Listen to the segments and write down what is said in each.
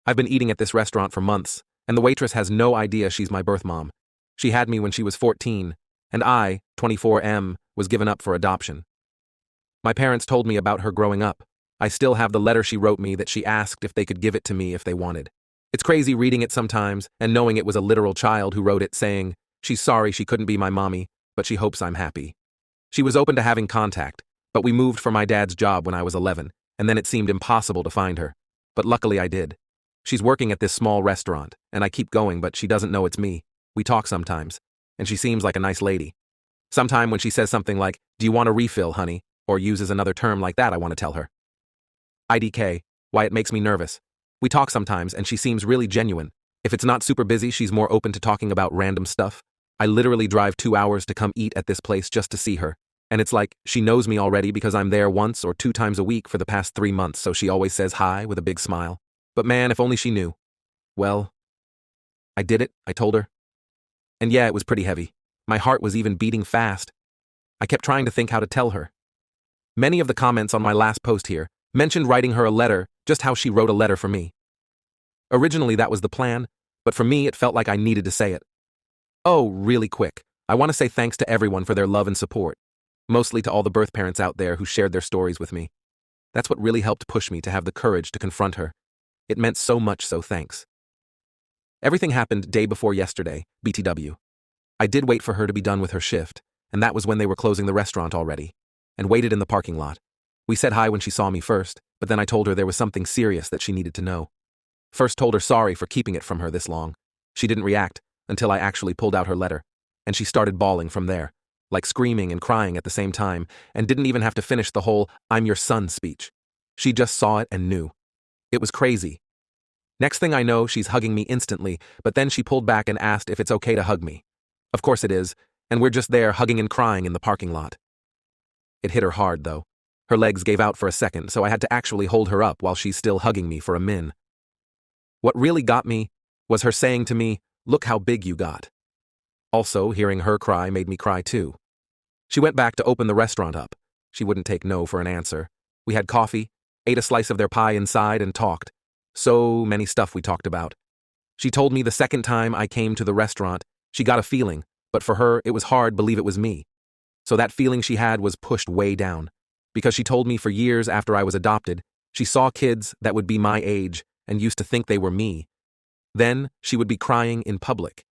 I've been eating at this restaurant for months, and the waitress has no idea she's my birth mom. She had me when she was 14, and I, 24M, was given up for adoption. My parents told me about her growing up. I still have the letter she wrote me that she asked if they could give it to me if they wanted. It's crazy reading it sometimes and knowing it was a literal child who wrote it saying, she's sorry she couldn't be my mommy, but she hopes I'm happy. She was open to having contact, but we moved for my dad's job when I was 11, and then it seemed impossible to find her. But luckily I did. She's working at this small restaurant, and I keep going, but she doesn't know it's me. We talk sometimes, and she seems like a nice lady. Sometime when she says something like, do you want a refill, honey, or uses another term like that, I want to tell her. IDK, why it makes me nervous. We talk sometimes, and she seems really genuine. If it's not super busy, she's more open to talking about random stuff. I literally drive 2 hours to come eat at this place just to see her. And it's like, she knows me already because I'm there once or 2 times a week for the past 3 months, so she always says hi with a big smile. But man, if only she knew. Well, I did it, I told her. And yeah, it was pretty heavy. My heart was even beating fast. I kept trying to think how to tell her. Many of the comments on my last post here mentioned writing her a letter, just how she wrote a letter for me. Originally that was the plan, but for me it felt like I needed to say it. Oh, really quick, I want to say thanks to everyone for their love and support. Mostly to all the birth parents out there who shared their stories with me. That's what really helped push me to have the courage to confront her. It meant so much, so thanks. Everything happened day before yesterday, BTW. I did wait for her to be done with her shift, and that was when they were closing the restaurant already, and waited in the parking lot. We said hi when she saw me first, but then I told her there was something serious that she needed to know. First told her sorry for keeping it from her this long. She didn't react until I actually pulled out her letter, and she started bawling from there, like screaming and crying at the same time, and didn't even have to finish the whole "I'm your son" speech. She just saw it and knew. It was crazy. Next thing I know, she's hugging me instantly, but then she pulled back and asked if it's okay to hug me. Of course it is, and we're just there hugging and crying in the parking lot. It hit her hard, though. Her legs gave out for a second, so I had to actually hold her up while she's still hugging me for a min. What really got me was her saying to me, "Look how big you got." Also, hearing her cry made me cry too. She went back to open the restaurant up. She wouldn't take no for an answer. We had coffee, ate a slice of their pie inside, and talked. So many stuff we talked about. She told me the second time I came to the restaurant, she got a feeling, but for her, it was hard to believe it was me. So that feeling she had was pushed way down. Because she told me for years after I was adopted, she saw kids that would be my age and used to think they were me. Then, she would be crying in public.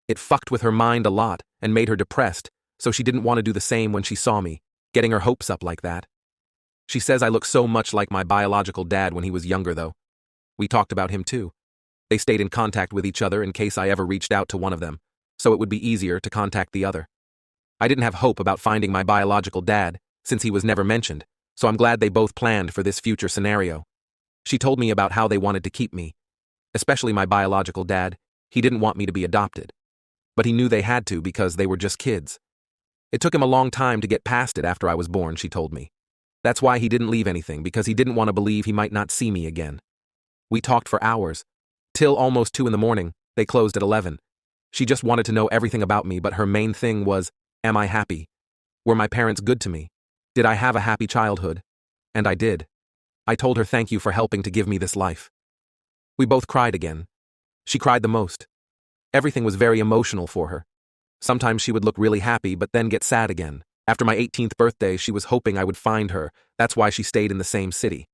It fucked with her mind a lot and made her depressed, so she didn't want to do the same when she saw me, getting her hopes up like that. She says I look so much like my biological dad when he was younger, though. We talked about him too. They stayed in contact with each other in case I ever reached out to one of them, so it would be easier to contact the other. I didn't have hope about finding my biological dad, since he was never mentioned, so I'm glad they both planned for this future scenario. She told me about how they wanted to keep me. Especially my biological dad, he didn't want me to be adopted. But he knew they had to because they were just kids. It took him a long time to get past it after I was born, she told me. That's why he didn't leave anything, because he didn't want to believe he might not see me again. We talked for hours. Till almost 2 in the morning, they closed at 11. She just wanted to know everything about me, but her main thing was, am I happy? Were my parents good to me? Did I have a happy childhood? And I did. I told her thank you for helping to give me this life. We both cried again. She cried the most. Everything was very emotional for her. Sometimes she would look really happy but then get sad again. After my 18th birthday, she was hoping I would find her. That's why she stayed in the same city.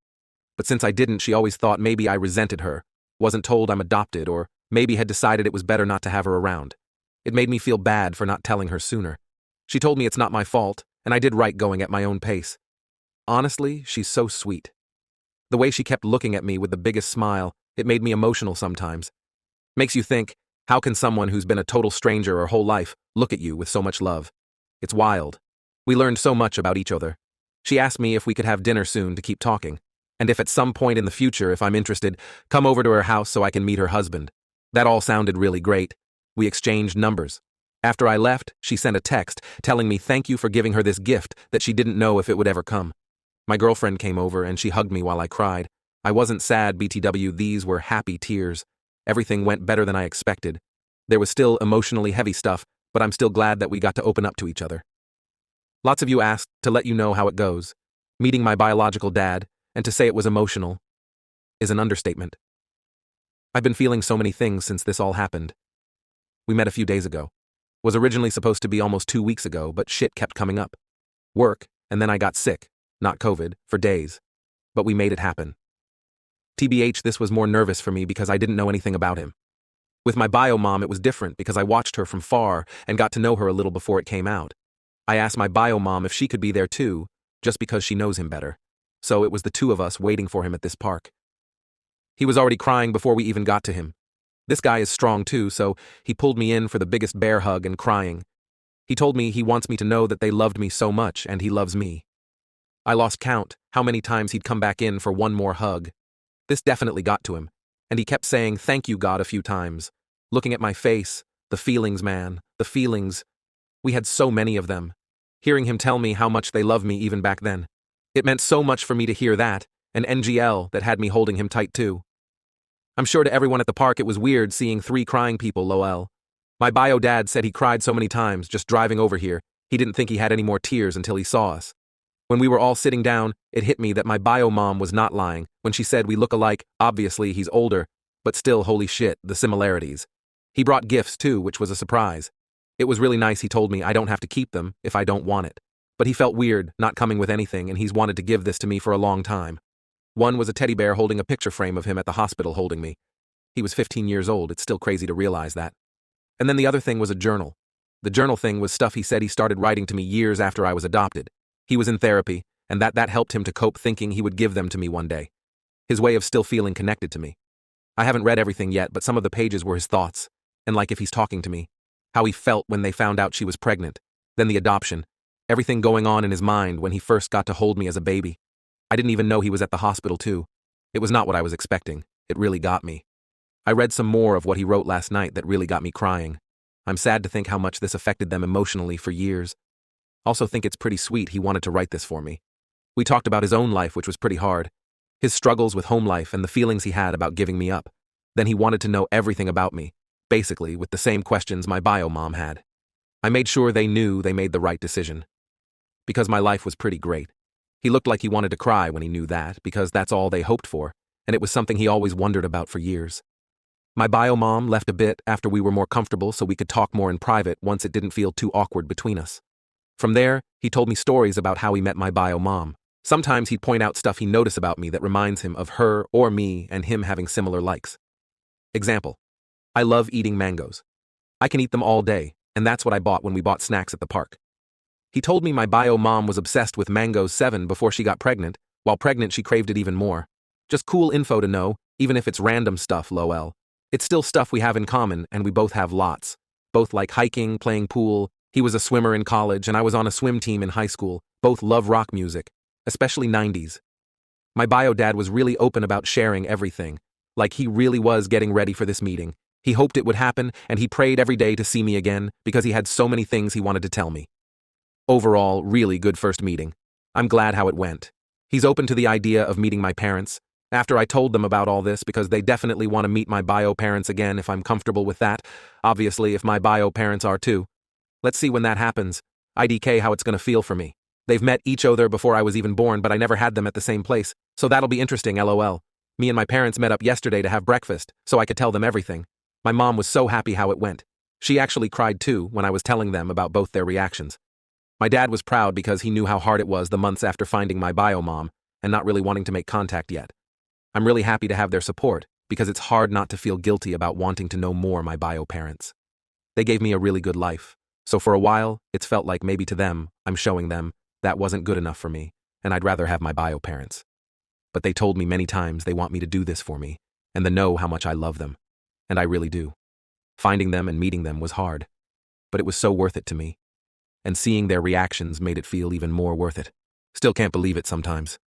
But since I didn't, she always thought maybe I resented her, wasn't told I'm adopted, or maybe had decided it was better not to have her around. It made me feel bad for not telling her sooner. She told me it's not my fault, and I did right going at my own pace. Honestly, she's so sweet. The way she kept looking at me with the biggest smile, it made me emotional sometimes. Makes you think, how can someone who's been a total stranger her whole life look at you with so much love? It's wild. We learned so much about each other. She asked me if we could have dinner soon to keep talking, and if at some point in the future, if I'm interested, come over to her house so I can meet her husband. That all sounded really great. We exchanged numbers. After I left, she sent a text telling me thank you for giving her this gift that she didn't know if it would ever come. My girlfriend came over and she hugged me while I cried. I wasn't sad, BTW, these were happy tears. Everything went better than I expected. There was still emotionally heavy stuff, but I'm still glad that we got to open up to each other. Lots of you asked to let you know how it goes. Meeting my biological dad, and to say it was emotional, is an understatement. I've been feeling so many things since this all happened. We met a few days ago. Was originally supposed to be almost 2 weeks ago, but shit kept coming up. Work, and then I got sick, not COVID, for days. But we made it happen. TBH, this was more nervous for me because I didn't know anything about him. With my bio mom, it was different because I watched her from far and got to know her a little before it came out. I asked my bio mom if she could be there too, just because she knows him better. So it was the two of us waiting for him at this park. He was already crying before we even got to him. This guy is strong too, so he pulled me in for the biggest bear hug and crying. He told me he wants me to know that they loved me so much and he loves me. I lost count how many times he'd come back in for one more hug. This definitely got to him, and he kept saying, "Thank you, God," a few times. Looking at my face, the feelings, man, the feelings. We had so many of them. Hearing him tell me how much they love me even back then. It meant so much for me to hear that, and NGL that had me holding him tight too. I'm sure to everyone at the park it was weird seeing 3 crying people, lol. My bio dad said he cried so many times just driving over here, he didn't think he had any more tears until he saw us. When we were all sitting down, it hit me that my bio mom was not lying when she said we look alike. Obviously, he's older, but still, holy shit, the similarities. He brought gifts too, which was a surprise. It was really nice. He told me I don't have to keep them if I don't want it. But he felt weird not coming with anything, and he's wanted to give this to me for a long time. One was a teddy bear holding a picture frame of him at the hospital holding me. He was 15 years old. It's still crazy to realize that. And then the other thing was a journal. The journal thing was stuff he said he started writing to me years after I was adopted. He was in therapy, and that helped him to cope, thinking he would give them to me one day. His way of still feeling connected to me. I haven't read everything yet, but some of the pages were his thoughts, and like if he's talking to me. How he felt when they found out she was pregnant, then the adoption, everything going on in his mind when he first got to hold me as a baby. I didn't even know he was at the hospital too. It was not what I was expecting. It really got me. I read some more of what he wrote last night that really got me crying. I'm sad to think how much this affected them emotionally for years. Also think it's pretty sweet he wanted to write this for me. We talked about his own life, which was pretty hard. His struggles with home life and the feelings he had about giving me up. Then he wanted to know everything about me, basically with the same questions my bio mom had. I made sure they knew they made the right decision. Because my life was pretty great. He looked like he wanted to cry when he knew that, because that's all they hoped for, and it was something he always wondered about for years. My bio mom left a bit after we were more comfortable so we could talk more in private once it didn't feel too awkward between us. From there, he told me stories about how he met my bio mom. Sometimes he'd point out stuff he noticed about me that reminds him of her or me and him having similar likes. Example. I love eating mangoes. I can eat them all day, and that's what I bought when we bought snacks at the park. He told me my bio mom was obsessed with mangoes 7 before she got pregnant. While pregnant, she craved it even more. Just cool info to know, even if it's random stuff, lol. It's still stuff we have in common, and we both have lots. Both like hiking, playing pool. He was a swimmer in college, and I was on a swim team in high school. Both love rock music, especially 90s. My bio dad was really open about sharing everything. Like he really was getting ready for this meeting. He hoped it would happen, and he prayed every day to see me again because he had so many things he wanted to tell me. Overall, really good first meeting. I'm glad how it went. He's open to the idea of meeting my parents. After I told them about all this, because they definitely want to meet my bio parents again if I'm comfortable with that. Obviously, if my bio parents are too. Let's see when that happens. IDK how it's gonna feel for me. They've met each other before I was even born, but I never had them at the same place, so that'll be interesting, lol. Me and my parents met up yesterday to have breakfast, so I could tell them everything. My mom was so happy how it went. She actually cried too when I was telling them about both their reactions. My dad was proud because he knew how hard it was the months after finding my bio mom and not really wanting to make contact yet. I'm really happy to have their support because it's hard not to feel guilty about wanting to know more my bio parents. They gave me a really good life, so for a while, it's felt like maybe to them, I'm showing them that wasn't good enough for me, and I'd rather have my bio parents. But they told me many times they want me to do this for me, and they know how much I love them. And I really do. Finding them and meeting them was hard, but it was so worth it to me. And seeing their reactions made it feel even more worth it. Still can't believe it sometimes.